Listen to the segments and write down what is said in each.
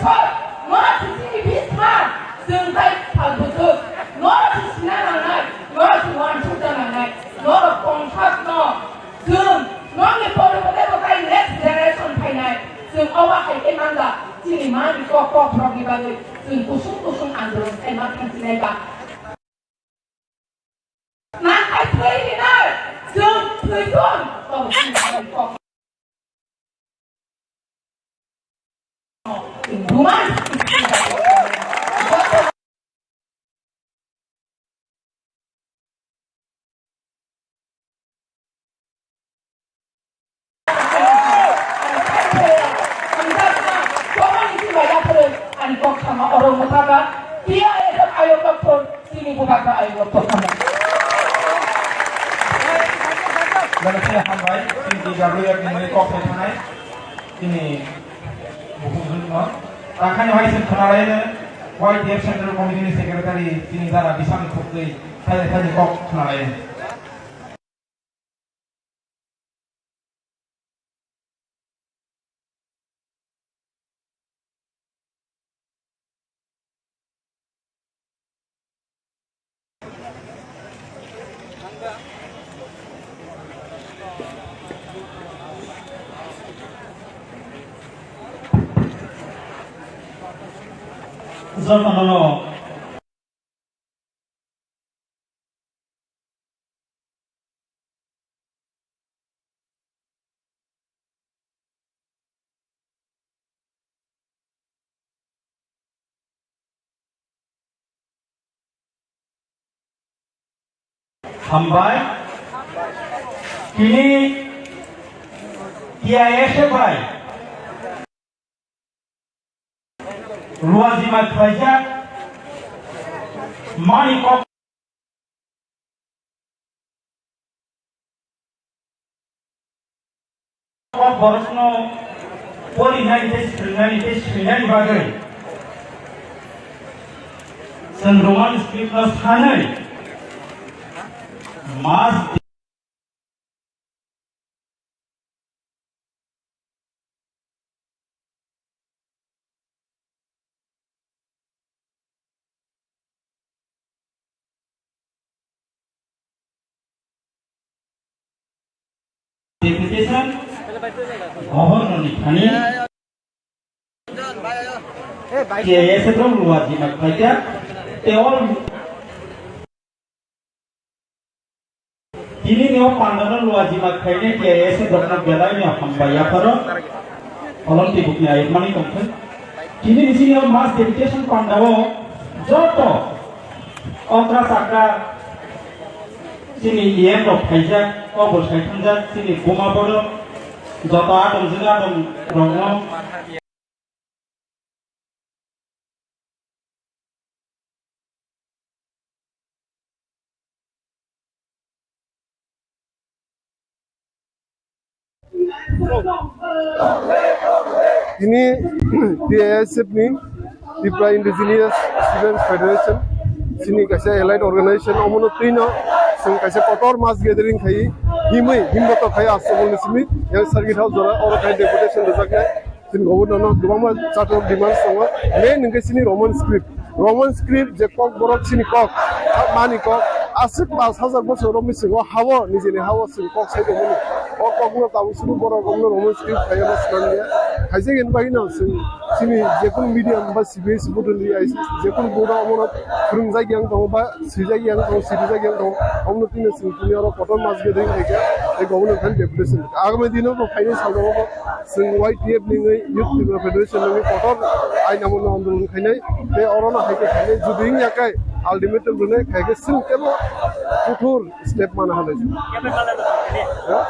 Sir नराथिनि Bisma जों जाय फालबोथो नराथिना नांनाय नराथि वानसु जानांनाय नर पंथाक न जों नंनि फरबोदे बकाय नेक्स्ट जेनेरेशन फायनाय जों अवा हायके नांगा दिनै मा बिखौ क'फ्रगनि बागै जों गुसुं गुसुं आन्दोलन खायमा थांखिनायबा नांखाय फैनाय जों फैगोन Duman Ani kok sama orang mutaka dia ayo dokter sini buka ayo dokter kamu लोगोसे हामबाय जोंनि WF नि क'क्राझार थानाय दिनै बुहुमजों राखानिहाय जों खोनालायनो YTF सेन्ट्रेल कमिटिनि सेक्रेटारि दिनै जाना बिसां खुबै थाय क'क खोनालायनो Zamanano Hambai kini TIS baik Ruang jimat kerja Mani kok Borosno Polinai bagai Sendroman skriptas hanai Mas Deputation Governor Nithani TIS itu luar jimat kerja teol Kini neo pandangan luar jimat kerja TIS dokter belai neo hambaya paro kolom tibuknya ayat mani kongken Kini di sini mas deputation pandawo joto kontra sakra sini IM dok kerja obor kerja sini guma bodo joto adem juga adem rongo Ini TISF ni Tripura Indigenous Students Federation sini kaisa allied organization omono trino sing kaisa kotor mass gathering khai himboto khai asomol nismi yang sargit house jora oro khai deputation rejaknai sin governor no dubama charter of demands songo main nge sini roman script je kok borok sini kok mani kok asik 5000 বছর মিসিংও হাওয়া নিজেনি হাওয়া Singh cock সাইদে মনি ও কখনো তাও শুরু বড় কখনো Roman script খাইয়া স্নানিয়া খাইছে গেন বাকি না সিনি যে কোন মিডিয়াম বা সিবিএস বদলি আইছে যে কোন বড় আমর ফ্রুম জায়গাং দং বা সি জায়গাং দং সিটি জায়গাং দং আমনো তিনে সিং তুমি আর কত মাস গেদিং থেকে এই গভর্নমেন্ট খান ডেপুটেশন আগামী দিনও ফাইনাল সালগাবো সিং YTF নিঙै ইউথ ত্রিপুরা ফেডারেশন নিঙै কত আইন আমনো আন্দোলন খাইনাই তে অরনা হাইকে খাইনাই যদি ইয়াকাই ultimatum rune khaige sin kelo kuthur step mana hale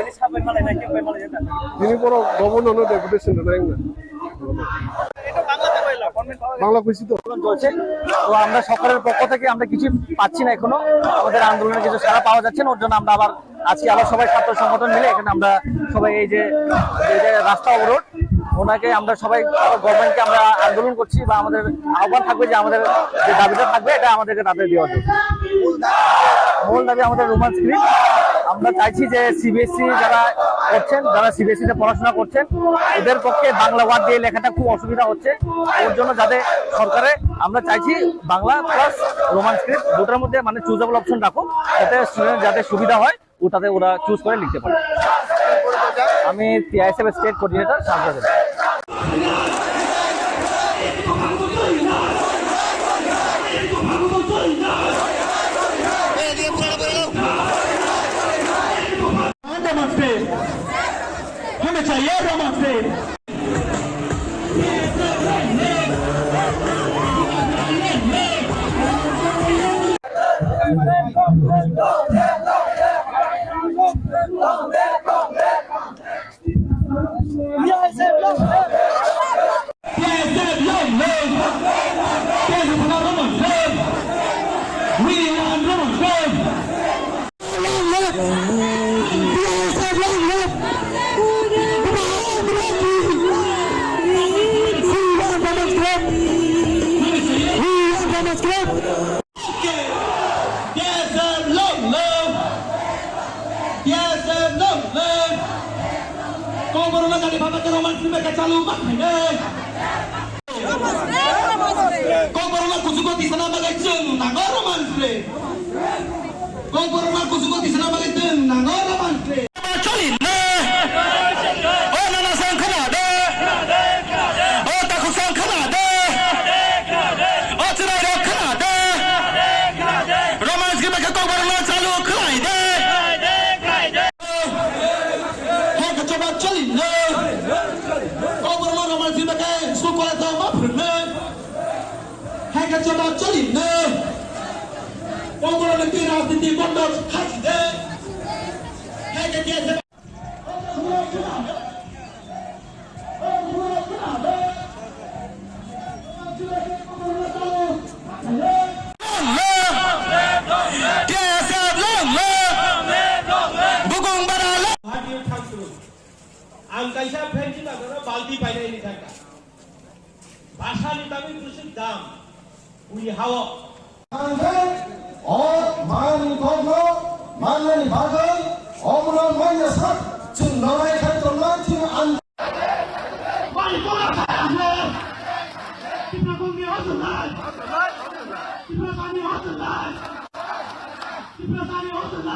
ini sabai malai na ke malai jata ini boro governor no deputation reng na এটা বাংলাতে কইলা বাংলা কইছি তো চলছে তো আমরা সরকারের পক্ষ থেকে আমরা কিছু পাচ্ছি না এখনো আমাদের আন্দোলনে কিছু সাড়া পাওয়া যাচ্ছে না ওর জন্য আমরা আজকে আবার সবাই ছাত্র সংগঠন মিলে এখানে আমরা সবাই এই যে রাস্তা অবরোধ ওনাকে আমরা সবাই গভর্নমেন্টকে আমরা আন্দোলন করছি বা আমাদের আহ্বান থাকবে যে আমাদের যে দাবিটা থাকবে এটা আমাদেরকে তাদের দেওয়া হবে মূল দাবি আমাদের রোমান স্ক্রিপ্ট আমরা চাইছি যে সিবিএসসি যারা করছেন, যারা সিবিএসসি তে পড়াশোনা করছেন, ওদের পক্ষে বাংলা ওয়ার্ড দিয়ে লেখাটা খুব অসুবিধা হচ্ছে। ওর জন্য যাতে সরকারে আমরা চাইছি বাংলা প্লাস রোমান স্ক্রিপ্ট দুটোর মধ্যে মানে চুজেবল অপশন রাখো, যাতে স্টুডেন্ট যাতে সুবিধা হয় ওটাতে ওরা চুজ করে লিখতে পারে। আমি টিআইএসএফ স্টেট কোঅর্ডিনেটর সাংসদ। हमें चाहिए Roman script. Chalu makanya. Kau baru kusuko di sana bagai jen, nangor romansre. Kau baru kusuko di sana bagai jen, nangor romansre. Coli ne. Oh nana sang kana de. Oh takut sang kana de. Oh cerai de kana de. Romans kita kau baru chalu kelai de. Hai kecoba coli ne. Coba cari ne, orang negeri rakyat bodoh haji ne, hanya dia se. Angkaisa pensi negara balti pada ini saja. Bahasa ni kami kusik dam. 우리 하워 많은 공부 많은 바전 어머나 많이 사 지금 너의 갈등만 지금 안 빨리 돌아가야지. 디플로마이 어떤 날 디플로마이 어떤 날 디플로마이 어떤 날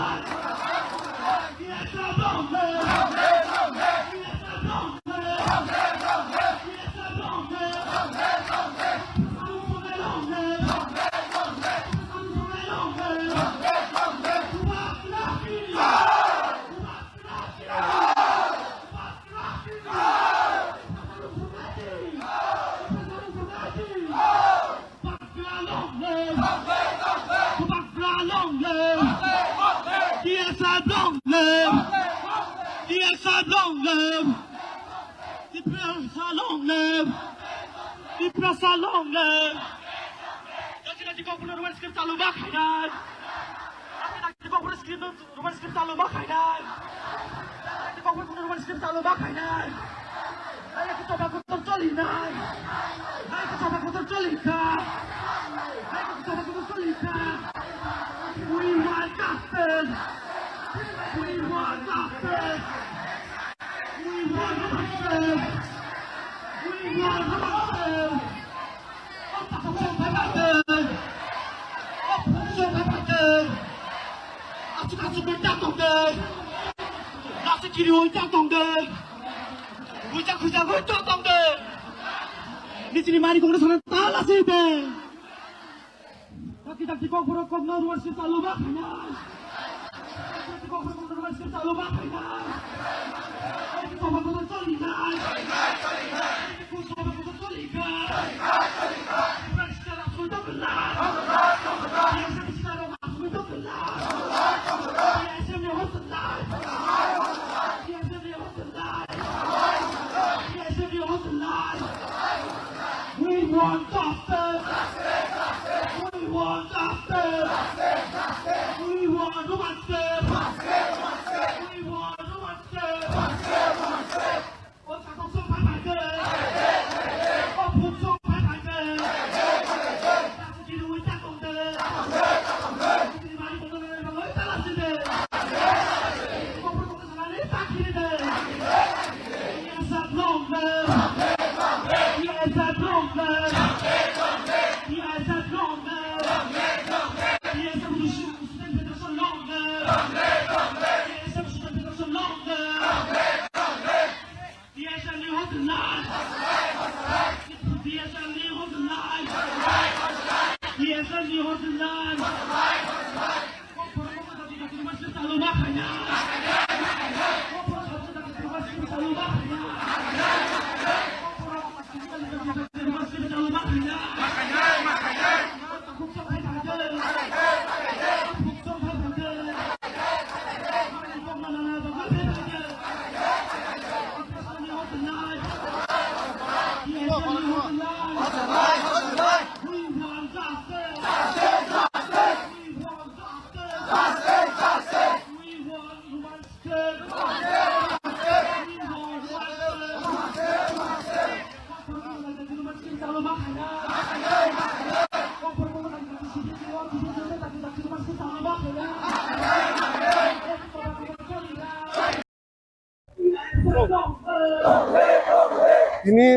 Ini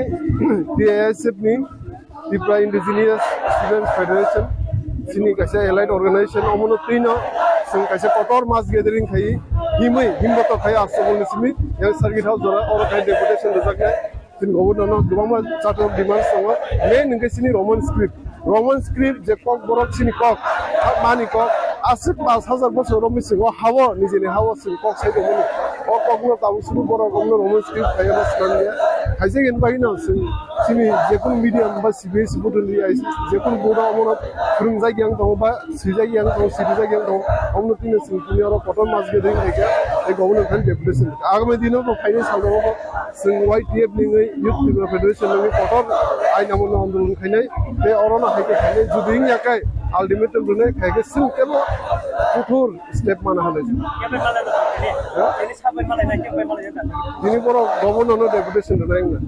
TASF ni Tripura Indigenous Students Federation sini kaisa allied organization omono trino sing kaisa kotor mass gathering khai himboto khai asbol nismi yang circuit house dora or khai deputation dojak sin governor no gobama charter of demands songo main nge sini roman script je kok borok sini kok mani kok asik 5000 বছর রমি সিং হাওয়া নিজেনি হাওয়া Singh cock side মনি ও কখনো তাও শুরু বড় কখনো Roman script খাইয়া স্ট্যান্ডিয়া খাইছে কেন বাকি না সিনি যে কোন মিডিয়াম বা সিবিএসই বদলি আইছে যে কোন বোর্ড আমনত ফ্রুং জায়গা দং বা সিজাগি আং দং সিটি জায়গা দং আমনো তিনে সিং তিনি আর কটন মাস গে দেই নাকি এই গভর্নমেন্ট খান ডেপুটেশন আগামী দিনও তো ফাইনাল সালদাবো সিং ওয়াইটিএফ নিঙै ইউথ ত্রিপুরা ফেডারেশন नि কটন আইন আমনো আন্দোলন খাইনাই বে অরনা হাইকে খাইনাই যদি ইয়াকাই আলটিমেটাম দুনে খাইকে সিং কেবল কঠোর স্টেপ মানা হলে তিনি বড় গভর্নর ডেপুটেশন নাই না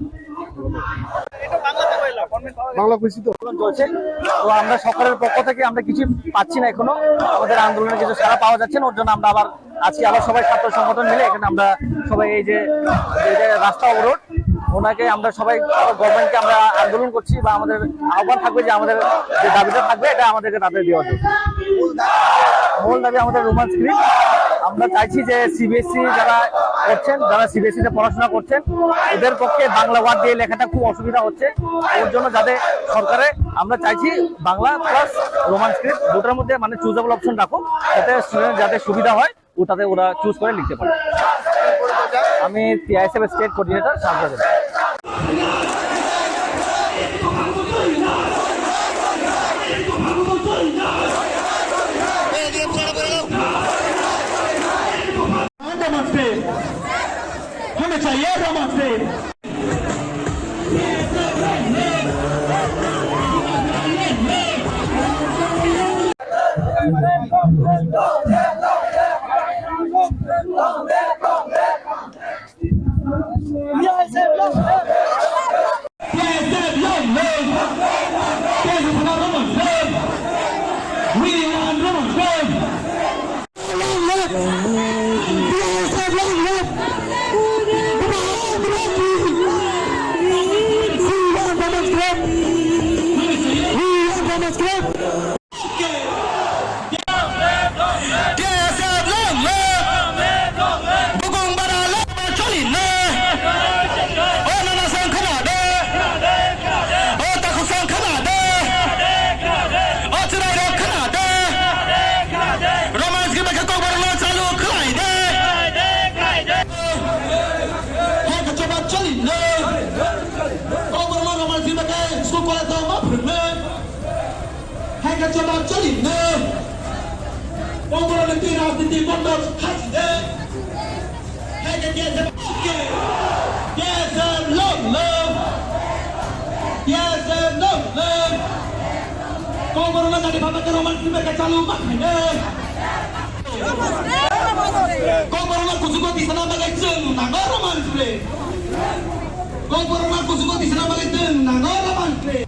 বাংলা খুশি তো চলছে তো আমরা সরকারের পক্ষ থেকে আমরা কিছু পাচ্ছি না এখনো আমাদের আন্দোলনের কিছু সারা পাওয়া যাচ্ছে না ওর জন্য আমরা আজকে আবার সবাই ছাত্র সংগঠন মিলে এখানে আমরা সবাই এই যে রাস্তা অবরোধ ওনাকে আমরা সবাই গভর্নমেন্টকে আমরা আন্দোলন করছি বা আমাদের আহ্বান থাকবে যে আমাদের যে দাবিটা থাকবে এটা আমাদেরকে তাদের দেওয়া হবে মূল দাবি আমাদের রোমান স্ক্রিপ্ট আমরা চাইছি যে সিবিএসসি যারা করছেন যারা সিবিএসসি তে পড়াশোনা করছেন ওদের পক্ষে বাংলা ওয়ার্ড দিয়ে লেখাটা খুব অসুবিধা হচ্ছে ওর জন্য যাতে সরকারে আমরা চাইছি বাংলা প্লাস রোমান স্ক্রিপ্ট দুটোর মধ্যে মানে চুজেবল অপশন রাখুক যাতে স্টুডেন্ট যাতে সুবিধা হয় তাতে ওরা চুজ করে লিখতে পারে আমি TISF স্টেট কোঅর্ডিনেটর শাহজাদ हमें चाहिए Roman script Coba cari ne, orang nanti rakyat bodoh haji ne, hanya dia sebab dia sebelum kau baru nanti pakai roman mereka calon makanya. Kau baru aku suka di sana pakai jeng, nggak roman sih. Kau baru aku suka di sana pakai jeng, nggak roman sih.